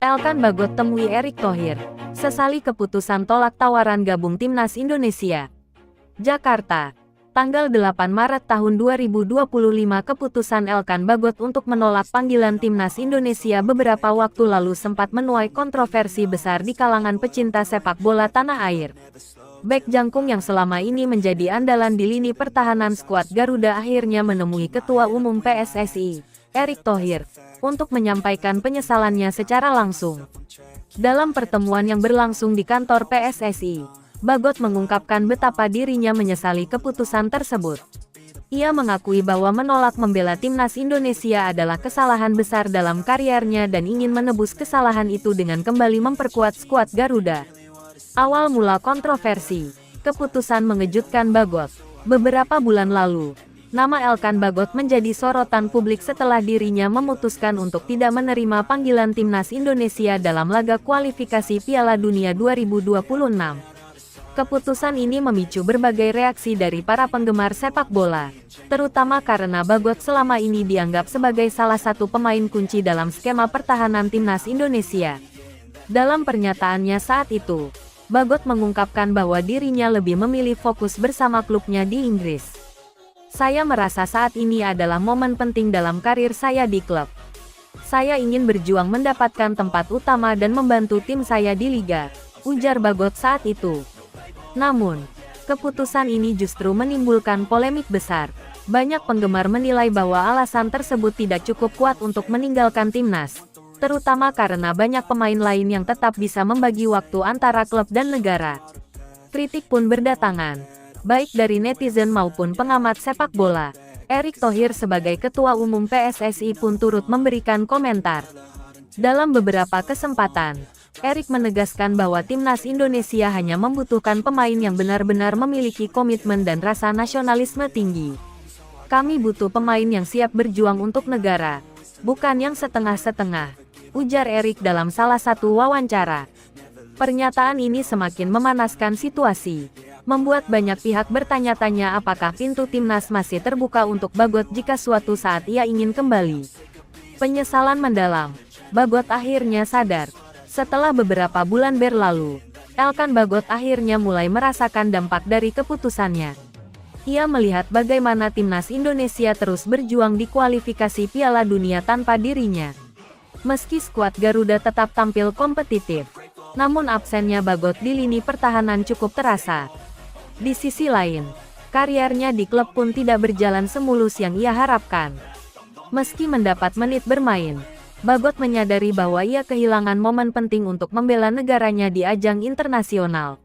Elkan Bagot temui Erick Thohir. Sesali keputusan tolak tawaran gabung Timnas Indonesia. Jakarta. Tanggal 8 Maret tahun 2025 keputusan Elkan Bagot untuk menolak panggilan Timnas Indonesia beberapa waktu lalu sempat menuai kontroversi besar di kalangan pecinta sepak bola tanah air. Bek jangkung yang selama ini menjadi andalan di lini pertahanan skuad Garuda akhirnya menemui Ketua Umum PSSI, Erick Thohir, untuk menyampaikan penyesalannya secara langsung. Dalam pertemuan yang berlangsung di kantor PSSI, Bagot mengungkapkan betapa dirinya menyesali keputusan tersebut. Ia mengakui bahwa menolak membela Timnas Indonesia adalah kesalahan besar dalam kariernya dan ingin menebus kesalahan itu dengan kembali memperkuat skuad Garuda. Awal mula kontroversi, keputusan mengejutkan Bagot. Beberapa bulan lalu, nama Elkan Bagot menjadi sorotan publik setelah dirinya memutuskan untuk tidak menerima panggilan Timnas Indonesia dalam laga kualifikasi Piala Dunia 2026. Keputusan ini memicu berbagai reaksi dari para penggemar sepak bola, terutama karena Bagot selama ini dianggap sebagai salah satu pemain kunci dalam skema pertahanan Timnas Indonesia. Dalam pernyataannya saat itu, Bagot mengungkapkan bahwa dirinya lebih memilih fokus bersama klubnya di Inggris. Saya merasa saat ini adalah momen penting dalam karir saya di klub. Saya ingin berjuang mendapatkan tempat utama dan membantu tim saya di Liga, ujar Bagot saat itu. Namun, keputusan ini justru menimbulkan polemik besar. Banyak penggemar menilai bahwa alasan tersebut tidak cukup kuat untuk meninggalkan timnas, terutama karena banyak pemain lain yang tetap bisa membagi waktu antara klub dan negara. Kritik pun berdatangan, baik dari netizen maupun pengamat sepak bola. Erick Thohir sebagai Ketua Umum PSSI pun turut memberikan komentar. Dalam beberapa kesempatan, Erick menegaskan bahwa Timnas Indonesia hanya membutuhkan pemain yang benar-benar memiliki komitmen dan rasa nasionalisme tinggi. Kami butuh pemain yang siap berjuang untuk negara, bukan yang setengah-setengah, ujar Erick dalam salah satu wawancara. Pernyataan ini semakin memanaskan situasi, membuat banyak pihak bertanya-tanya apakah pintu timnas masih terbuka untuk Bagot jika suatu saat ia ingin kembali. Penyesalan mendalam, Bagot akhirnya sadar. Setelah beberapa bulan berlalu, Elkan Bagot akhirnya mulai merasakan dampak dari keputusannya. Ia melihat bagaimana Timnas Indonesia terus berjuang di kualifikasi Piala Dunia tanpa dirinya. Meski skuad Garuda tetap tampil kompetitif, namun absennya Bagot di lini pertahanan cukup terasa. Di sisi lain, kariernya di klub pun tidak berjalan semulus yang ia harapkan. Meski mendapat menit bermain, Bagot menyadari bahwa ia kehilangan momen penting untuk membela negaranya di ajang internasional.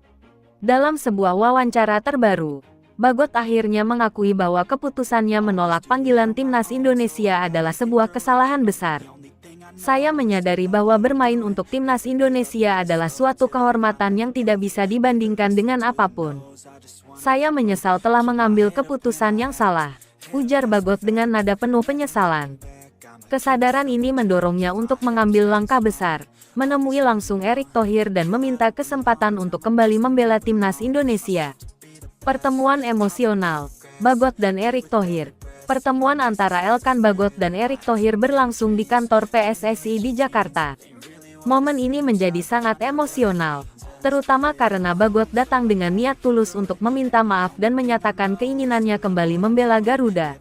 Dalam sebuah wawancara terbaru, Bagot akhirnya mengakui bahwa keputusannya menolak panggilan Timnas Indonesia adalah sebuah kesalahan besar. Saya menyadari bahwa bermain untuk Timnas Indonesia adalah suatu kehormatan yang tidak bisa dibandingkan dengan apapun. Saya menyesal telah mengambil keputusan yang salah, ujar Bagot dengan nada penuh penyesalan. Kesadaran ini mendorongnya untuk mengambil langkah besar, menemui langsung Erick Thohir dan meminta kesempatan untuk kembali membela Timnas Indonesia. Pertemuan emosional, Bagot dan Erick Thohir. Pertemuan antara Elkan Bagot dan Erick Thohir berlangsung di kantor PSSI di Jakarta. Momen ini menjadi sangat emosional, terutama karena Bagot datang dengan niat tulus untuk meminta maaf dan menyatakan keinginannya kembali membela Garuda.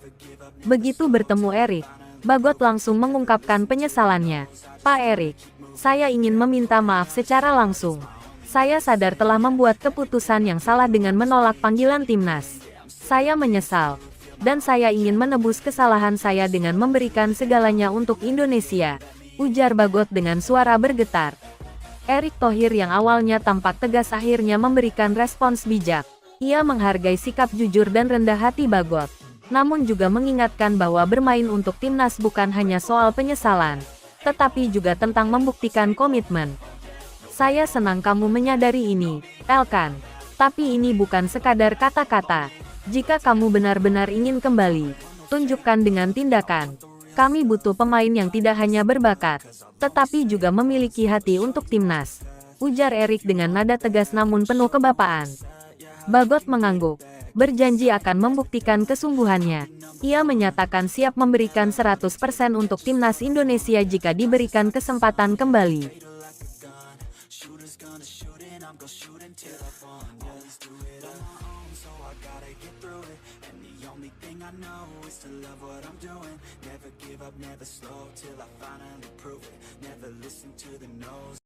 Begitu bertemu Erick, Bagot langsung mengungkapkan penyesalannya. Pak Erick, saya ingin meminta maaf secara langsung. Saya sadar telah membuat keputusan yang salah dengan menolak panggilan timnas. Saya menyesal, dan saya ingin menebus kesalahan saya dengan memberikan segalanya untuk Indonesia, ujar Bagot dengan suara bergetar. Erick Thohir yang awalnya tampak tegas akhirnya memberikan respons bijak. Ia menghargai sikap jujur dan rendah hati Bagot, namun juga mengingatkan bahwa bermain untuk timnas bukan hanya soal penyesalan, tetapi juga tentang membuktikan komitmen. Saya senang kamu menyadari ini, Elkan. Tapi ini bukan sekadar kata-kata. Jika kamu benar-benar ingin kembali, tunjukkan dengan tindakan. Kami butuh pemain yang tidak hanya berbakat, tetapi juga memiliki hati untuk timnas, ujar Erick dengan nada tegas namun penuh kebapaan. Bagot mengangguk, berjanji akan membuktikan kesungguhannya. Ia menyatakan siap memberikan 100% untuk timnas Indonesia jika diberikan kesempatan kembali. gonna shoot and I'm gonna shoot until I fall. Always do it on my own, so I gotta get through it. And the only thing I know is to love what I'm doing. Never give up, never slow, till I finally prove it. Never listen to the no's.